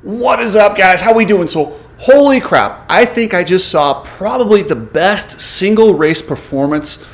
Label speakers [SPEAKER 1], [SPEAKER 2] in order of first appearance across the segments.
[SPEAKER 1] What is up, guys? How we doing? So, holy crap, I think I just saw probably the best single race performance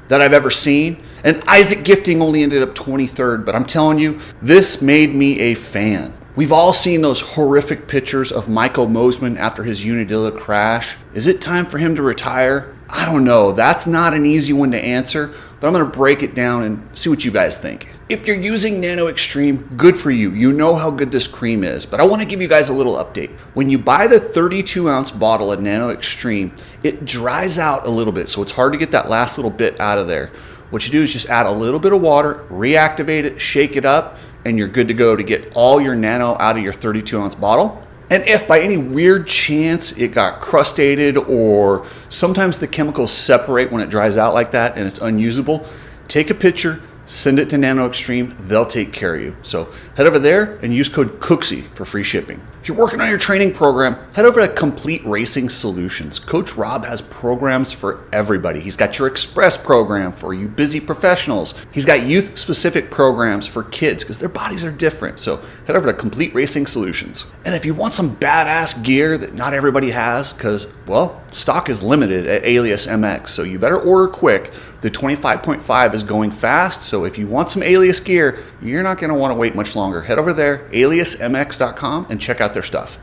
[SPEAKER 1] that I've ever seen. And Isaac Gifting only ended up 23rd, but I'm telling you, this made me a fan. We've all seen those horrific pictures of Michael Mosiman after his Unadilla crash. Is it time for him to retire? I don't know. That's not an easy one to answer, but I'm going to break it down and see what you guys think. If you're using Nano Xtreme, good for you. You know how good this cream is, but I want to give you guys a little update. When you buy the 32-ounce bottle of Nano Xtreme, it dries out a little bit, so it's hard to get that last little bit out of there. What you do is just add a little bit of water, reactivate it, shake it up, and you're good to go to get all your Nano out of your 32-ounce bottle. And if by any weird chance it got crustated, or sometimes the chemicals separate when it dries out like that and it's unusable, take a picture, send it to Nano Xtreme, they'll take care of you. So head over there and use code COOKSY for free shipping. If you're working on your training program, head over to Complete Racing Solutions. Coach Rob has programs for everybody. He's got your Express program for you busy professionals. He's got youth-specific programs for kids because their bodies are different. So head over to Complete Racing Solutions. And if you want some badass gear that not everybody has, because, well, stock is limited at Alias MX, so you better order quick. The 25.5 is going fast, so if you want some Alias gear, you're not going to want to wait much longer. Head over there, aliasmx.com, and check out their stuff.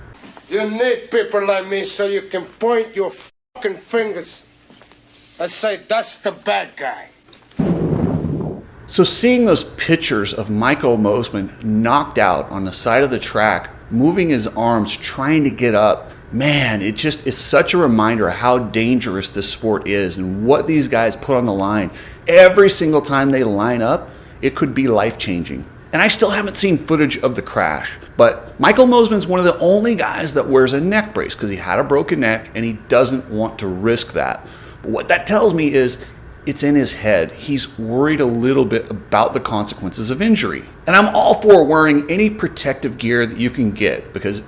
[SPEAKER 2] You need people like me so you can point your fucking fingers and say, that's the bad guy.
[SPEAKER 1] So seeing those pictures of Michael Mosiman knocked out on the side of the track, moving his arms, trying to get up, man, it's such a reminder of how dangerous this sport is and what these guys put on the line. Every single time they line up, it could be life-changing. And I still haven't seen footage of the crash, but Michael Mosiman's one of the only guys that wears a neck brace because he had a broken neck and he doesn't want to risk that. But what that tells me is it's in his head. He's worried a little bit about the consequences of injury. And I'm all for wearing any protective gear that you can get because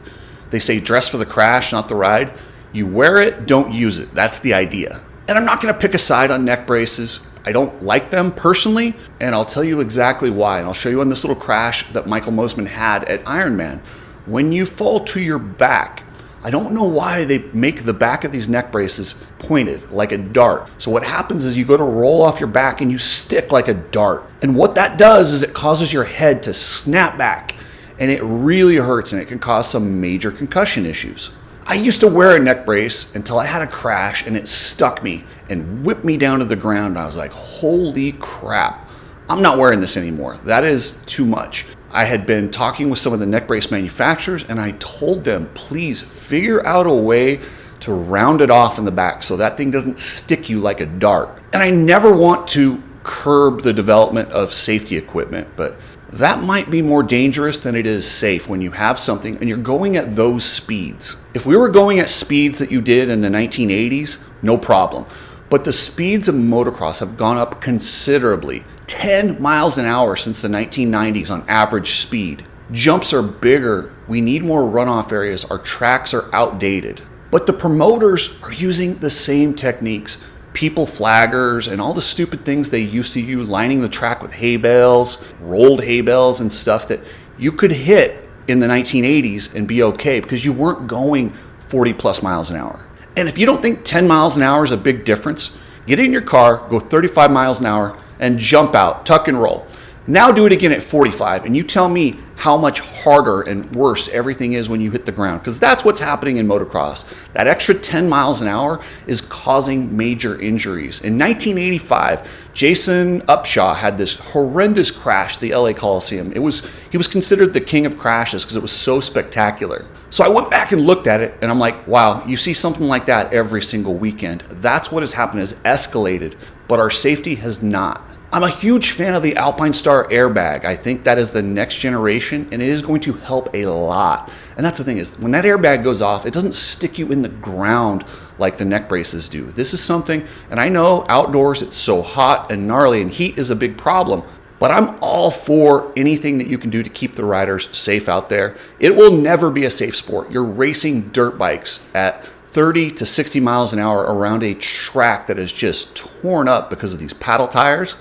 [SPEAKER 1] they say dress for the crash, not the ride. You wear it, don't use it. That's the idea. And I'm not going to pick a side on neck braces. I don't like them personally, and I'll tell you exactly why. And I'll show you on this little crash that Michael Mosiman had at Ironman. When you fall to your back, I don't know why they make the back of these neck braces pointed like a dart. So what happens is you go to roll off your back and you stick like a dart. And what that does is it causes your head to snap back, and it really hurts, and it can cause some major concussion issues. I used to wear a neck brace until I had a crash and it stuck me and whipped me down to the ground. I was like, holy crap, I'm not wearing this anymore. That is too much. I had been talking with some of the neck brace manufacturers and I told them, please figure out a way to round it off in the back so that thing doesn't stick you like a dart. And I never want to curb the development of safety equipment, but that might be more dangerous than it is safe when you have something and you're going at those speeds. If we were going at speeds that you did in the 1980s, no problem. But the speeds of motocross have gone up considerably. 10 miles an hour since the 1990s on average speed. Jumps are bigger. We need more runoff areas. Our tracks are outdated. But the promoters are using the same techniques. People flaggers and all the stupid things they used to use, lining the track with hay bales, rolled hay bales and stuff that you could hit in the 1980s and be okay because you weren't going 40 plus miles an hour. And if you don't think 10 miles an hour is a big difference, get in your car, go 35 miles an hour and jump out, tuck and roll. Now do it again at 45 and you tell me how much harder and worse everything is when you hit the ground, because that's what's happening in motocross. That extra 10 miles an hour is causing major injuries. In 1985, Jason Upshaw had this horrendous crash at the LA Coliseum. He was considered the king of crashes because it was so spectacular. So I went back and looked at it and I'm like, wow, you see something like that every single weekend. That's what has happened, has escalated, but our safety has not. I'm a huge fan of the Alpine Star airbag. I think that is the next generation and it is going to help a lot. And that's the thing is when that airbag goes off, it doesn't stick you in the ground like the neck braces do. This is something, and I know outdoors it's so hot and gnarly and heat is a big problem, but I'm all for anything that you can do to keep the riders safe out there. It will never be a safe sport. You're racing dirt bikes at 30 to 60 miles an hour around a track that is just torn up because of these paddle tires.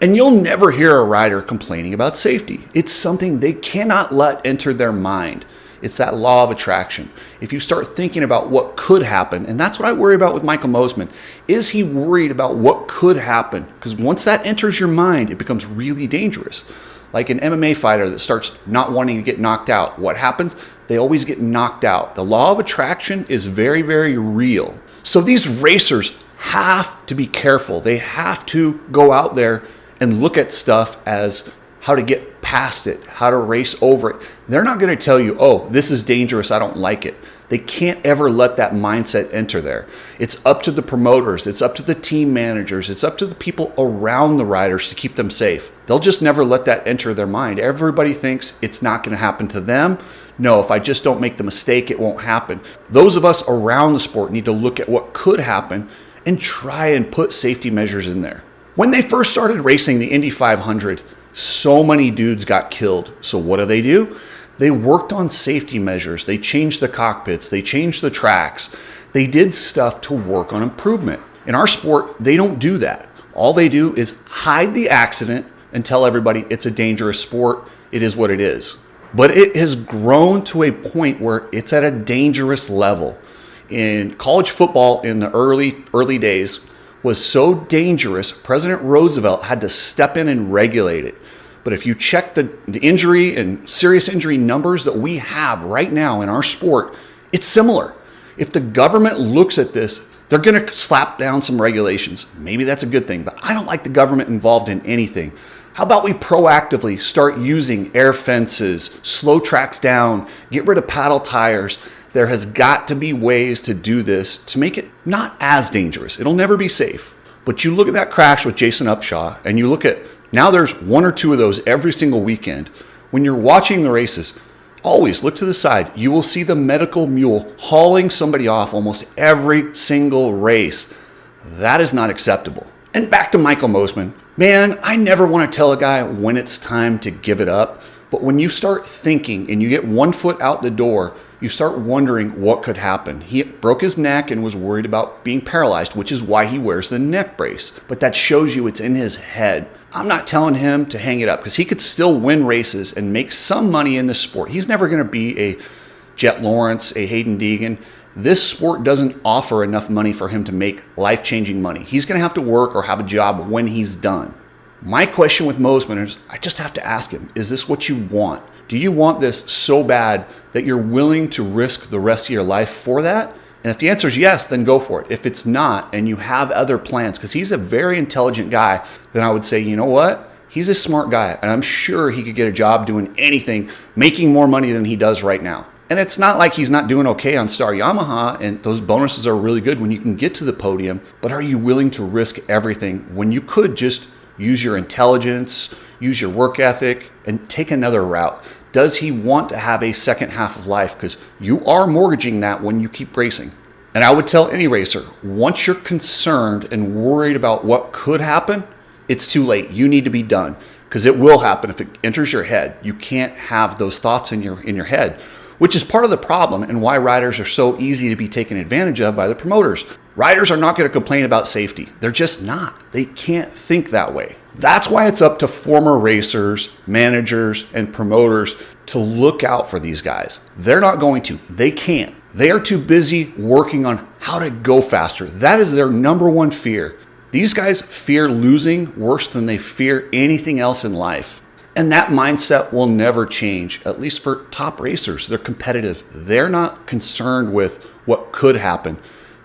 [SPEAKER 1] And you'll never hear a rider complaining about safety. It's something they cannot let enter their mind. It's that law of attraction. If you start thinking about what could happen, and that's what I worry about with Michael Mosiman, is he worried about what could happen? Because once that enters your mind, it becomes really dangerous. Like an MMA fighter that starts not wanting to get knocked out. What happens? They always get knocked out. The law of attraction is very, very real. So these racers have to be careful. They have to go out there and look at stuff as how to get past it, how to race over it. They're not going to tell you, oh, this is dangerous, I don't like it. They can't ever let that mindset enter there. It's up to the promoters, it's up to the team managers, it's up to the people around the riders to keep them safe. They'll just never let that enter their mind. Everybody thinks it's not going to happen to them. No, if I just don't make the mistake, it won't happen. Those of us around the sport need to look at what could happen and try and put safety measures in there. When they first started racing the Indy 500, so many dudes got killed. So what do? They worked on safety measures. They changed the cockpits. They changed the tracks. They did stuff to work on improvement. In our sport, they don't do that. All they do is hide the accident and tell everybody it's a dangerous sport. It is what it is. But it has grown to a point where it's at a dangerous level. In college football in the early days was so dangerous, President Roosevelt had to step in and regulate it. But if you check the injury and serious injury numbers that we have right now in our sport, it's similar. If the government looks at this, they're going to slap down some regulations. Maybe that's a good thing, but I don't like the government involved in anything. How about we proactively start using air fences, slow tracks down, get rid of paddle tires? There has got to be ways to do this to make it not as dangerous. It'll never be safe. But you look at that crash with Jason Upshaw, and you look at, now there's one or two of those every single weekend. When you're watching the races, always look to the side. You will see the medical mule hauling somebody off almost every single race. That is not acceptable. And back to Michael Mosiman. Man, I never want to tell a guy when it's time to give it up. But when you start thinking and you get 1 foot out the door, you start wondering what could happen. He broke his neck and was worried about being paralyzed, which is why he wears the neck brace. But that shows you it's in his head. I'm not telling him to hang it up because he could still win races and make some money in this sport. He's never going to be a Jet Lawrence, a Hayden Deegan. This sport doesn't offer enough money for him to make life-changing money. He's going to have to work or have a job when he's done. My question with Mosiman is, I just have to ask him, is this what you want? Do you want this so bad that you're willing to risk the rest of your life for that? And if the answer is yes, then go for it. If it's not, and you have other plans, because he's a very intelligent guy, then I would say, you know what? He's a smart guy, and I'm sure he could get a job doing anything, making more money than he does right now. And it's not like he's not doing okay on Star Yamaha, and those bonuses are really good when you can get to the podium, but are you willing to risk everything when you could just use your intelligence, use your work ethic, and take another route? Does he want to have a second half of life? Because you are mortgaging that when you keep racing. And I would tell any racer, once you're concerned and worried about what could happen, it's too late. You need to be done, because it will happen if it enters your head. You can't have those thoughts in your head, which is part of the problem and why riders are so easy to be taken advantage of by the promoters. Riders are not going to complain about safety. They're just not. They can't think that way. That's why it's up to former racers, managers, and promoters to look out for these guys. They're not going to. They can't. They are too busy working on how to go faster. That is their number one fear. These guys fear losing worse than they fear anything else in life. And that mindset will never change, at least for top racers. They're competitive. They're not concerned with what could happen.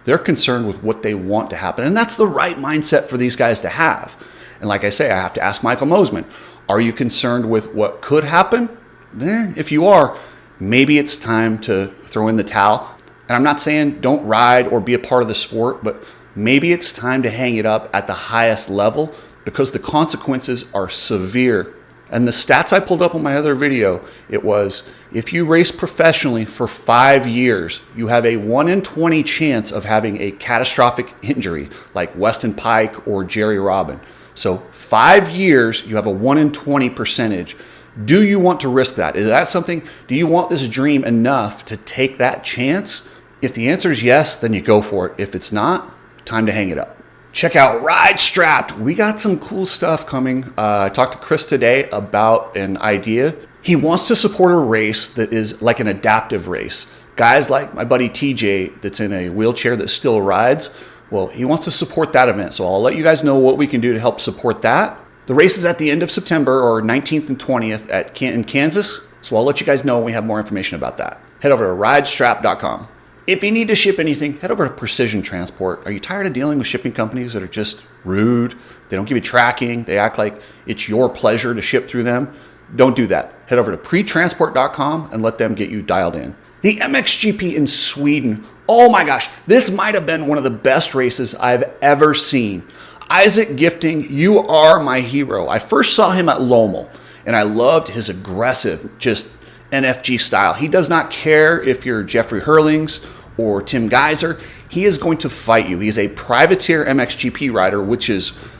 [SPEAKER 1] They're concerned with what they want to happen. And that's the right mindset for these guys to have. And like I say, I have to ask Michael Mosiman, are you concerned with what could happen? If you are, maybe it's time to throw in the towel. And I'm not saying don't ride or be a part of the sport, but maybe it's time to hang it up at the highest level, because the consequences are severe. And the stats I pulled up on my other video, it was, if you race professionally for 5 years, you have a 1 in 20 chance of having a catastrophic injury like Weston Pike or Jerry Robin. So 5 years, you have a 1 in 20 percentage. Do you want to risk that? Is that something, do you want this dream enough to take that chance? If the answer is yes, then you go for it. If it's not, time to hang it up. Check out Ride Strapped. We got some cool stuff coming. I talked to Chris today about an idea. He wants to support a race that is like an adaptive race. Guys like my buddy TJ that's in a wheelchair that still rides, well, he wants to support that event. So I'll let you guys know what we can do to help support that. The race is at the end of September, or 19th and 20th in Kansas. So I'll let you guys know when we have more information about that. Head over to ridestrap.com. If you need to ship anything, head over to Precision Transport. Are you tired of dealing with shipping companies that are just rude? They don't give you tracking. They act like it's your pleasure to ship through them. Don't do that. Head over to pretransport.com and let them get you dialed in. The MXGP in Sweden. Oh my gosh, this might have been one of the best races I've ever seen. Isaac Gifting, you are my hero. I first saw him at Lommel, and I loved his aggressive, just NFG style. He does not care if you're Jeffrey Hurlings or Tim Geiser. He is going to fight you. He's a privateer MXGP rider,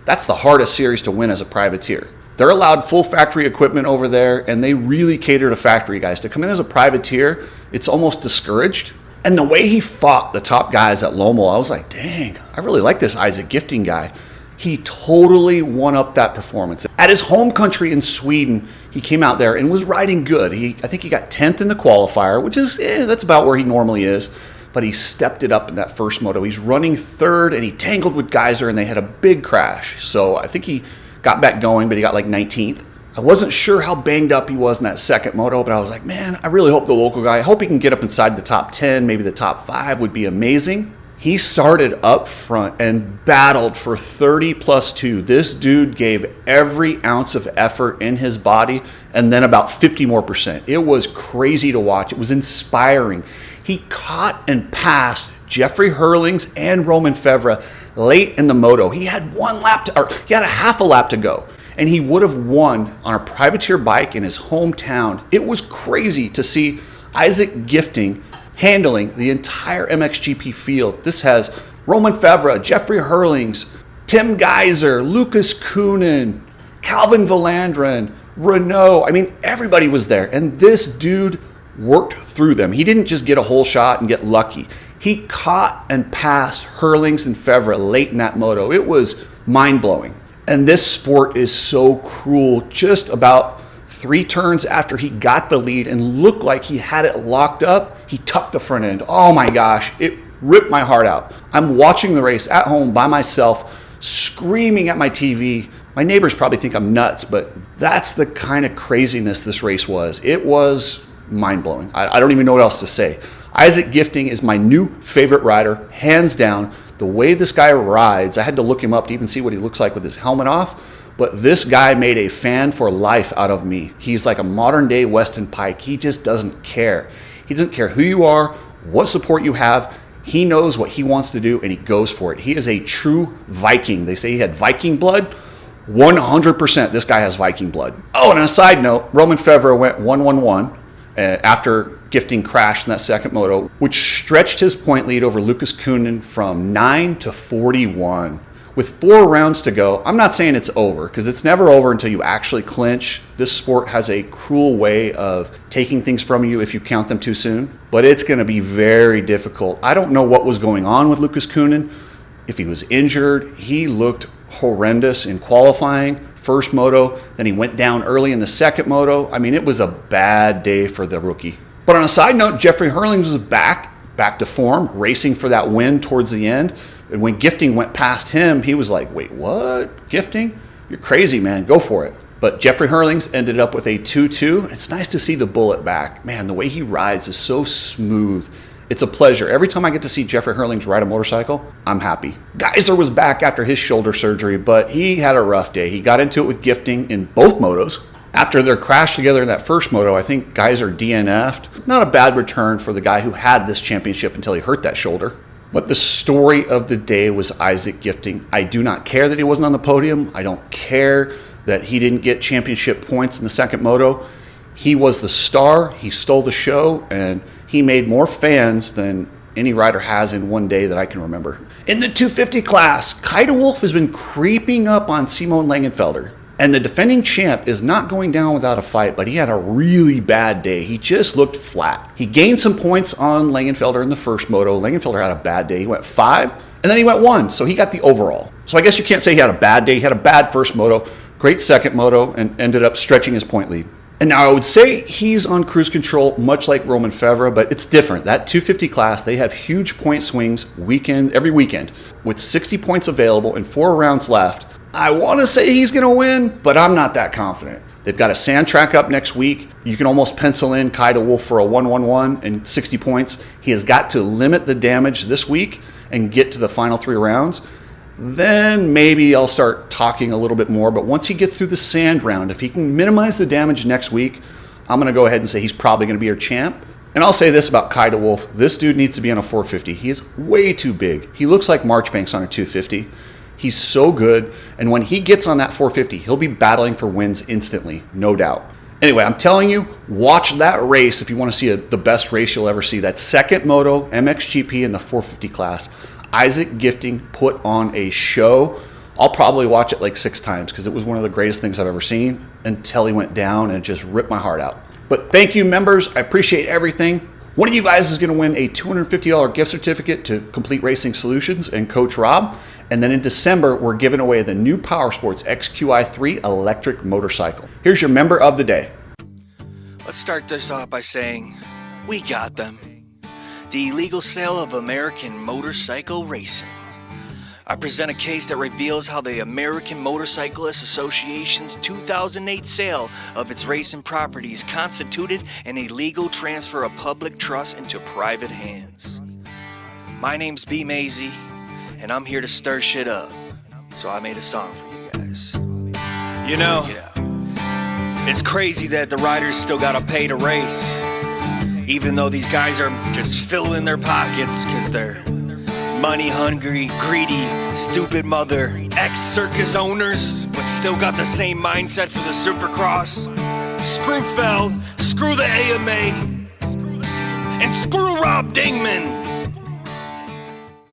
[SPEAKER 1] that's the hardest series to win as a privateer. They're allowed full factory equipment over there, and they really cater to factory guys. To come in as a privateer, it's almost discouraged. And the way he fought the top guys at Lommel, I was like, dang, I really like this Isaac Gifting guy. He totally won up that performance. At his home country in Sweden, he came out there and was riding good. I think he got 10th in the qualifier, which is, that's about where he normally is. But he stepped it up in that first moto. He's running third, and he tangled with Geiser, and they had a big crash. So I think he got back going, but he got like 19th. I wasn't sure how banged up he was in that second moto, but I was like, man, I really hope the local guy, I hope he can get up inside the top 10, maybe the top 5 would be amazing. He started up front and battled for 30 plus 2. This dude gave every ounce of effort in his body and then about 50 more percent. It was crazy to watch. It was inspiring. He caught and passed Jeffrey Hurlings and Roman Fevre late in the moto. He had he had a half a lap to go, and he would have won on a privateer bike in his hometown. It was crazy to see Isaac Gifting handling the entire MXGP field. This has Roman Fevre, Jeffrey Hurlings, Tim Geiser, Lucas Kunin, Calvin Valandrin, Renault. I mean, everybody was there, and this dude worked through them. He didn't just get a whole shot and get lucky. He caught and passed Hurlings and Fevre late in that moto. It was mind-blowing. And this sport is so cruel. Just about 3 turns after he got the lead and looked like he had it locked up, he tucked the front end. Oh my gosh, it ripped my heart out. I'm watching the race at home by myself, screaming at my TV. My neighbors probably think I'm nuts, but that's the kind of craziness this race was. It was mind-blowing. I don't even know what else to say. Isaac Gifting is my new favorite rider, hands down. The way this guy rides, I had to look him up to even see what he looks like with his helmet off, but this guy made a fan for life out of me. He's like a modern-day Weston Pike. He just doesn't care. He doesn't care who you are, what support you have. He knows what he wants to do, and he goes for it. He is a true Viking. They say he had Viking blood. 100% this guy has Viking blood. Oh, and on a side note, Roman Fevre went 1-1-1 after Gifting crashed in that second moto, which stretched his point lead over Lucas Kunin from 9 to 41. With 4 rounds to go, I'm not saying it's over, because it's never over until you actually clinch. This sport has a cruel way of taking things from you if you count them too soon, but it's going to be very difficult. I don't know what was going on with Lucas Kunin. If he was injured, he looked horrendous in qualifying. First moto, then he went down early in the second moto. I mean, it was a bad day for the rookie. But on a side note, Jeffrey Hurlings was back to form, racing for that win towards the end. And when Gifting went past him, he was like, wait, what? Gifting? You're crazy, man. Go for it. But Jeffrey Hurlings ended up with a 2-2. It's nice to see the bullet back. Man, the way he rides is so smooth. It's a pleasure. Every time I get to see Jeffrey Hurlings ride a motorcycle, I'm happy. Geiser was back after his shoulder surgery, but he had a rough day. He got into it with Gifting in both motos. After their crash together in that first moto, I think Geiser DNF'd. Not a bad return for the guy who had this championship until he hurt that shoulder. But the story of the day was Isaac Gifting. I do not care that he wasn't on the podium. I don't care that he didn't get championship points in the second moto. He was the star. He stole the show, and he made more fans than any rider has in one day that I can remember. In the 250 class, Kaida Wolf has been creeping up on Simon Langenfelder. And the defending champ is not going down without a fight, but he had a really bad day. He just looked flat. He gained some points on Langenfelder in the first moto. Langenfelder had a bad day. He went 5, and then he went 1, so he got the overall. So I guess you can't say he had a bad day. He had a bad first moto, great second moto, and ended up stretching his point lead. And now I would say he's on cruise control, much like Roman Fevre, but it's different. That 250 class, they have huge point swings every weekend. With 60 points available and 4 rounds left, I want to say he's going to win, but I'm not that confident. They've got a sand track up next week. You can almost pencil in Kai de Wolf for a 1-1-1 and 60 points. He has got to limit the damage this week and get to the final 3 rounds. Then maybe I'll start talking a little bit more. But once he gets through the sand round, if he can minimize the damage next week, I'm going to go ahead and say he's probably going to be our champ. And I'll say this about Kai de Wolf. This dude needs to be on a 450. He is way too big. He looks like Marchbanks on a 250. He's so good. And when he gets on that 450, he'll be battling for wins instantly, no doubt. Anyway, I'm telling you, watch that race if you want to see the best race you'll ever see. That second moto, MXGP in the 450 class. Isaac Gifting put on a show. I'll probably watch it like 6 times because it was one of the greatest things I've ever seen until he went down and it just ripped my heart out. But thank you, members. I appreciate everything. One of you guys is going to win a $250 gift certificate to Complete Racing Solutions and Coach Rob. And then in December, we're giving away the new Powersports XQi3 electric motorcycle. Here's your member of the day.
[SPEAKER 3] Let's start this off by saying, we got them. The illegal sale of American motorcycle racing. I present a case that reveals how the American Motorcyclist Association's 2008 sale of its racing properties constituted an illegal transfer of public trust into private hands. My name's B Mazy, and I'm here to stir shit up. So I made a song for you guys. You know, it's crazy that the riders still gotta pay to race. Even though these guys are just filling their pockets because they're money-hungry, greedy, stupid mother, ex-circus owners, but still got the same mindset for the Supercross. Screw Feld, screw the AMA, and screw Rob Dingman.